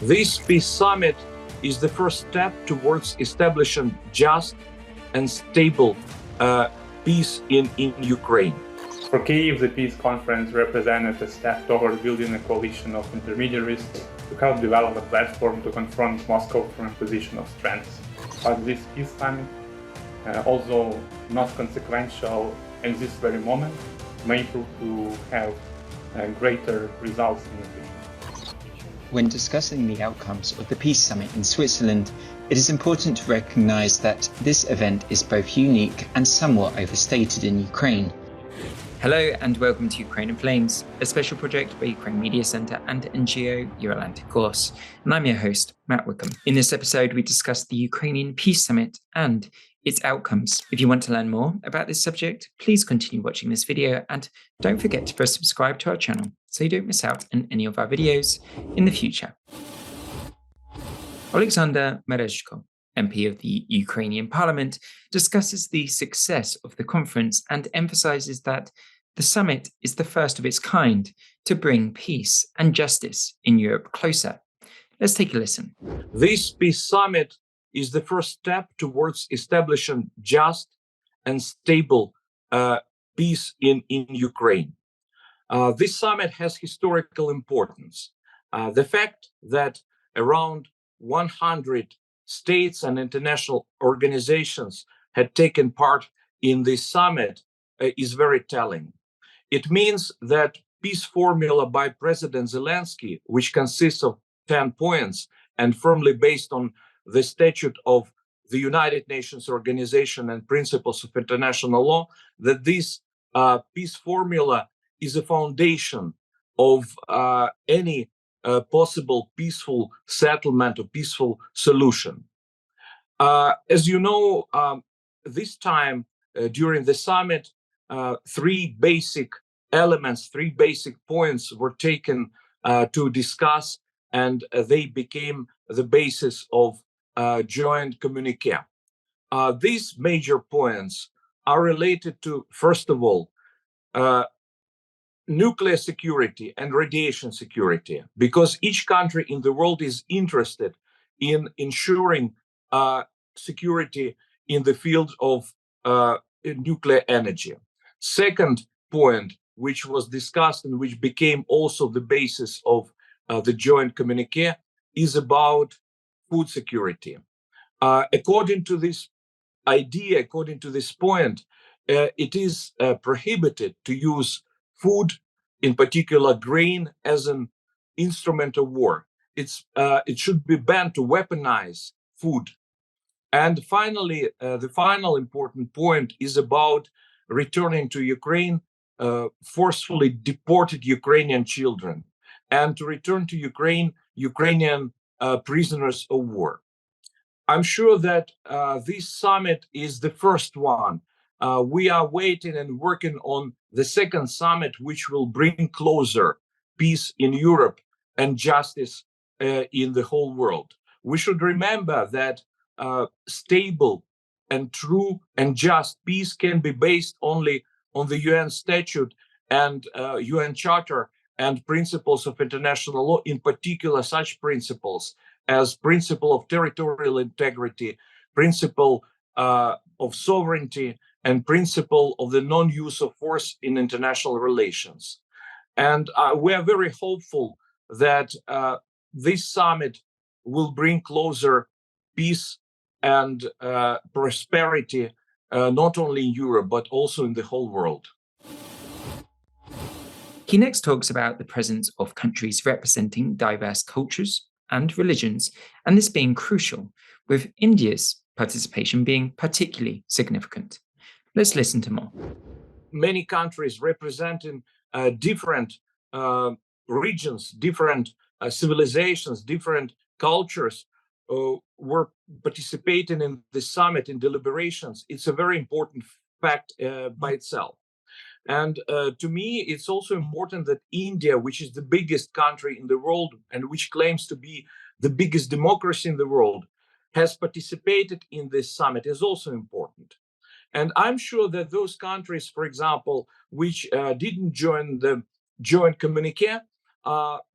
This peace summit is the first step towards establishing just and stable peace in Ukraine. For Kyiv, the peace conference represented a step toward building a coalition of intermediaries to help develop a platform to confront Moscow from a position of strength. But this peace summit, although not consequential in this very moment, may prove to have greater results in the future. When discussing the outcomes of the Peace Summit in Switzerland, it is important to recognise that this event is both unique and somewhat overstated in Ukraine. Hello and welcome to Ukraine in Flames, a special project by Ukraine Media Centre and NGO Euro-Atlantic Course. And I'm your host, Matt Wickham. In this episode, we discuss the Ukrainian Peace Summit and its outcomes. If you want to learn more about this subject, please continue watching this video and don't forget to press subscribe to our channel so you don't miss out on any of our videos in the future. Oleksandr Merezhko, MP of the Ukrainian Parliament, discusses the success of the conference and emphasises that the summit is the first of its kind to bring peace and justice in Europe closer. Let's take a listen. This peace summit is the first step towards establishing just and stable peace in Ukraine. This summit has historical importance. The fact that around 100 states and international organizations had taken part in this summit is very telling. It means that peace formula by President Zelensky, which consists of 10 points and firmly based on the statute of the United Nations Organization and principles of international law, that this peace formula is a foundation of any possible peaceful settlement or peaceful solution. As you know, this time during the summit, three basic elements, three basic points were taken to discuss, and they became the basis of joint communique. These major points are related to, first of all, nuclear security and radiation security, because each country in the world is interested in ensuring security in the field of nuclear energy. Second point, which was discussed and which became also the basis of the joint communique, is about food security. According to this idea, according to this point, it is prohibited to use food, in particular grain, as an instrument of war. It should be banned to weaponize food. And finally, the final important point is about returning to Ukraine forcefully deported Ukrainian children, and to return to Ukrainian prisoners of war. I'm sure that this summit is the first one. We are waiting and working on the second summit, which will bring closer peace in Europe and justice in the whole world. We should remember that stable and true and just peace can be based only on the UN statute and UN Charter and principles of international law, in particular such principles as principle of territorial integrity, principle of sovereignty, and principle of the non-use of force in international relations. And we are very hopeful that this summit will bring closer peace and prosperity, not only in Europe, but also in the whole world. He next talks about the presence of countries representing diverse cultures and religions, and this being crucial, with India's participation being particularly significant. Let's listen to more. Many countries representing different regions, different civilizations, different cultures were participating in the summit in deliberations. It's a very important fact by itself. And to me, it's also important that India, which is the biggest country in the world and which claims to be the biggest democracy in the world, has participated in this summit is also important. And I'm sure that those countries, for example, which didn't join the joint communique,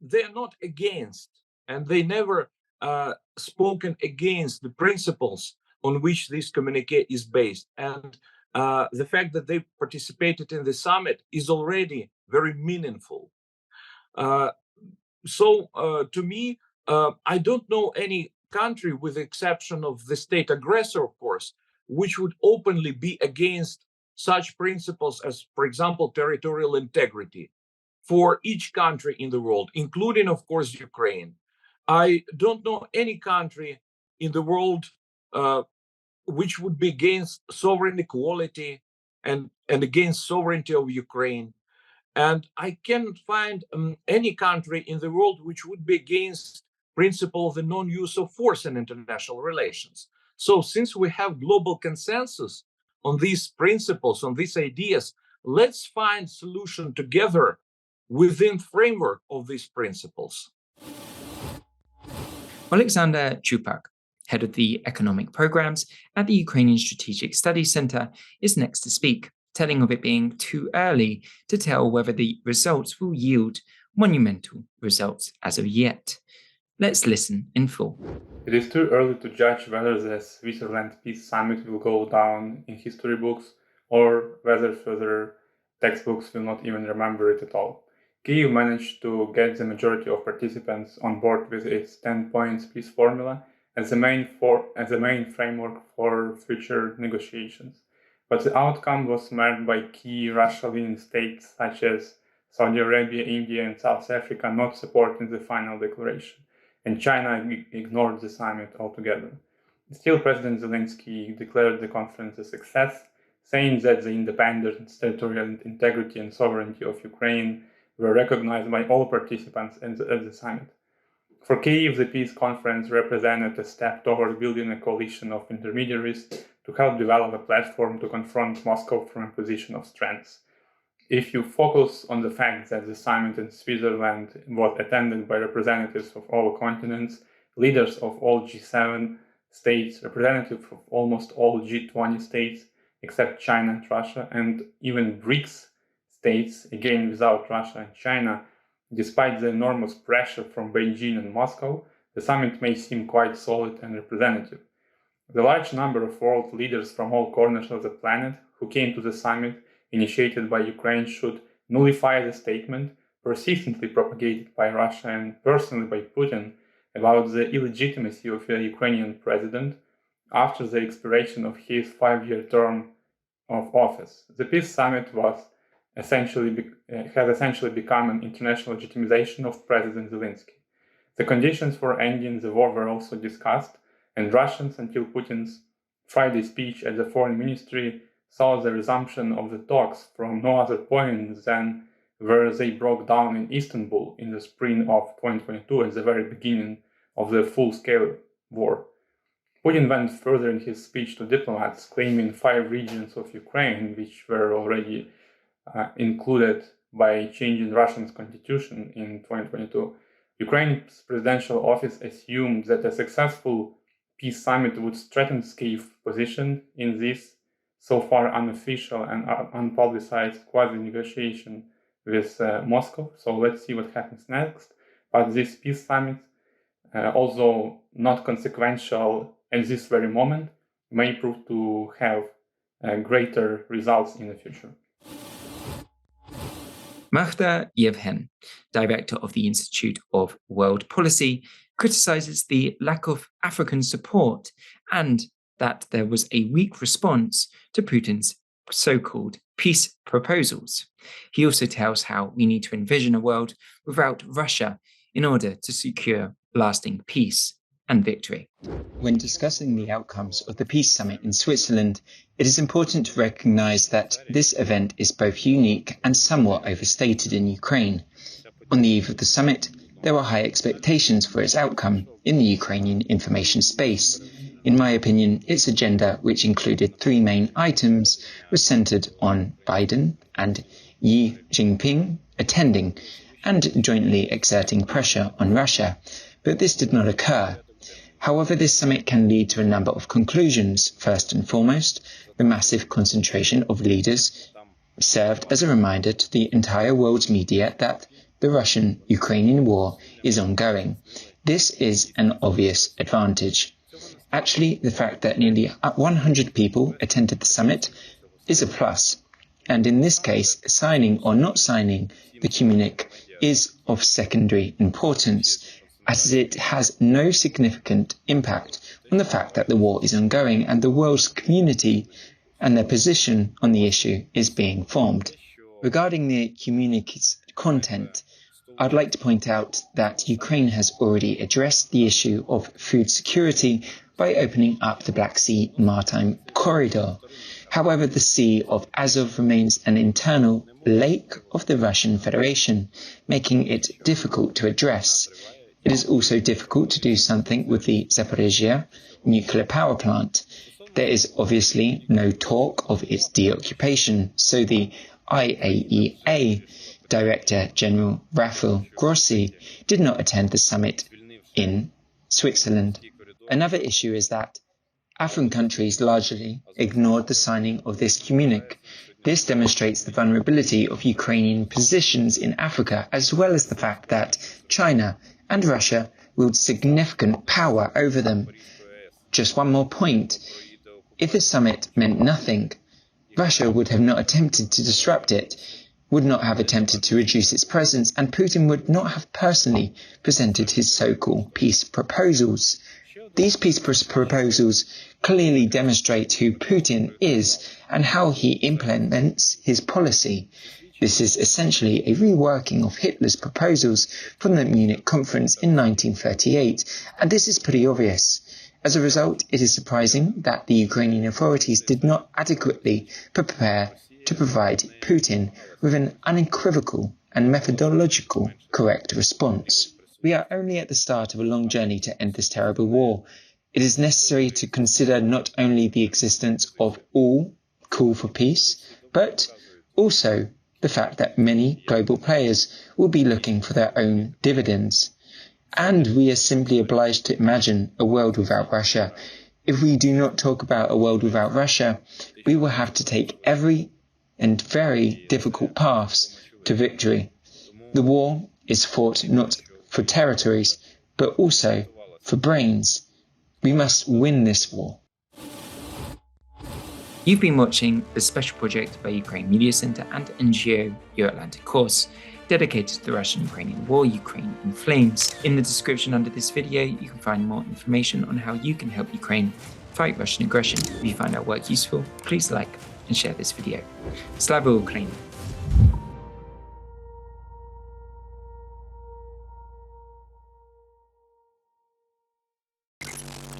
they're not against and they never spoken against the principles on which this communique is based. And the fact that they participated in the summit is already very meaningful. So to me, I don't know any country, with the exception of the state aggressor, of course, which would openly be against such principles as, for example, territorial integrity for each country in the world, including, of course, Ukraine. I don't know any country in the world which would be against sovereign equality and against sovereignty of Ukraine. And I cannot find any country in the world which would be against principle of the non-use of force in international relations. So since we have global consensus on these principles, on these ideas, let's find solution together within framework of these principles. Oleksandr Chupak, head of the economic programs at the Ukrainian Strategic Studies Centre, is next to speak, telling of it being too early to tell whether the results will yield monumental results as of yet. Let's listen in full. It is too early to judge whether the Switzerland Peace Summit will go down in history books or whether further textbooks will not even remember it at all. Kyiv managed to get the majority of participants on board with its 10 points peace formula as the main framework for future negotiations. But the outcome was marked by key Russia-leaning states such as Saudi Arabia, India, and South Africa not supporting the final declaration, and China ignored the summit altogether. Still, President Zelensky declared the conference a success, saying that the independence, territorial integrity, and sovereignty of Ukraine were recognized by all participants at the summit. For Kyiv, the peace conference represented a step toward building a coalition of intermediaries to help develop a platform to confront Moscow from a position of strength. If you focus on the fact that the summit in Switzerland was attended by representatives of all continents, leaders of all G7 states, representatives of almost all G20 states, except China and Russia, and even BRICS states, again without Russia and China, despite the enormous pressure from Beijing and Moscow, the summit may seem quite solid and representative. The large number of world leaders from all corners of the planet who came to the summit initiated by Ukraine should nullify the statement persistently propagated by Russia and personally by Putin about the illegitimacy of a Ukrainian president after the expiration of his 5-year term of office. The peace summit has essentially become an international legitimization of President Zelensky. The conditions for ending the war were also discussed, and Russians, until Putin's Friday speech at the Foreign Ministry, saw the resumption of the talks from no other point than where they broke down in Istanbul in the spring of 2022 at the very beginning of the full-scale war. Putin went further in his speech to diplomats, claiming 5 regions of Ukraine, which were already included by changing Russia's constitution in 2022. Ukraine's presidential office assumed that a successful peace summit would strengthen Kyiv's position in this so far unofficial and unpublicized quasi-negotiation with Moscow. So let's see what happens next. But this peace summit, although not consequential at this very moment, may prove to have greater results in the future. Magda Yevhen, director of the Institute of World Policy, criticizes the lack of African support and that there was a weak response to Putin's so-called peace proposals. He also tells how we need to envision a world without Russia in order to secure lasting peace and victory. When discussing the outcomes of the Peace Summit in Switzerland, it is important to recognize that this event is both unique and somewhat overstated in Ukraine. On the eve of the summit, there were high expectations for its outcome in the Ukrainian information space. In my opinion, its agenda, which included 3 main items, was centered on Biden and Xi Jinping attending and jointly exerting pressure on Russia, but this did not occur. However, this summit can lead to a number of conclusions. First and foremost, the massive concentration of leaders served as a reminder to the entire world's media that the Russian-Ukrainian war is ongoing. This is an obvious advantage. Actually, the fact that nearly 100 people attended the summit is a plus. And in this case, signing or not signing the communique is of secondary importance, as it has no significant impact on the fact that the war is ongoing and the world's community and their position on the issue is being formed. Regarding the communique's content, I'd like to point out that Ukraine has already addressed the issue of food security by opening up the Black Sea Maritime Corridor. However, the Sea of Azov remains an internal lake of the Russian Federation, making it difficult to address. It is also difficult to do something with the Zaporizhzhia nuclear power plant. There is obviously no talk of its deoccupation, so the IAEA Director General Rafael Grossi did not attend the summit in Switzerland. Another issue is that African countries largely ignored the signing of this communique. This demonstrates the vulnerability of Ukrainian positions in Africa, as well as the fact that China and Russia wield significant power over them. Just one more point. If the summit meant nothing, Russia would have not attempted to disrupt it, would not have attempted to reduce its presence, and Putin would not have personally presented his so-called peace proposals. These peace proposals clearly demonstrate who Putin is and how he implements his policy. This is essentially a reworking of Hitler's proposals from the Munich conference in 1938, and this is pretty obvious. As a result, it is surprising that the Ukrainian authorities did not adequately prepare to provide Putin with an unequivocal and methodological correct response. We are only at the start of a long journey to end this terrible war. It is necessary to consider not only the existence of all call for peace, but also the fact that many global players will be looking for their own dividends. And we are simply obliged to imagine a world without Russia. If we do not talk about a world without Russia, we will have to take every and very difficult paths to victory. The war is fought not for territories, but also for brains. We must win this war. You've been watching the special project by Ukraine Media Centre and NGO Euro-Atlantic course, dedicated to the Russian-Ukrainian war, Ukraine in Flames. In the description under this video, you can find more information on how you can help Ukraine fight Russian aggression. If you find our work useful, please like and share this video. Slava Ukraini!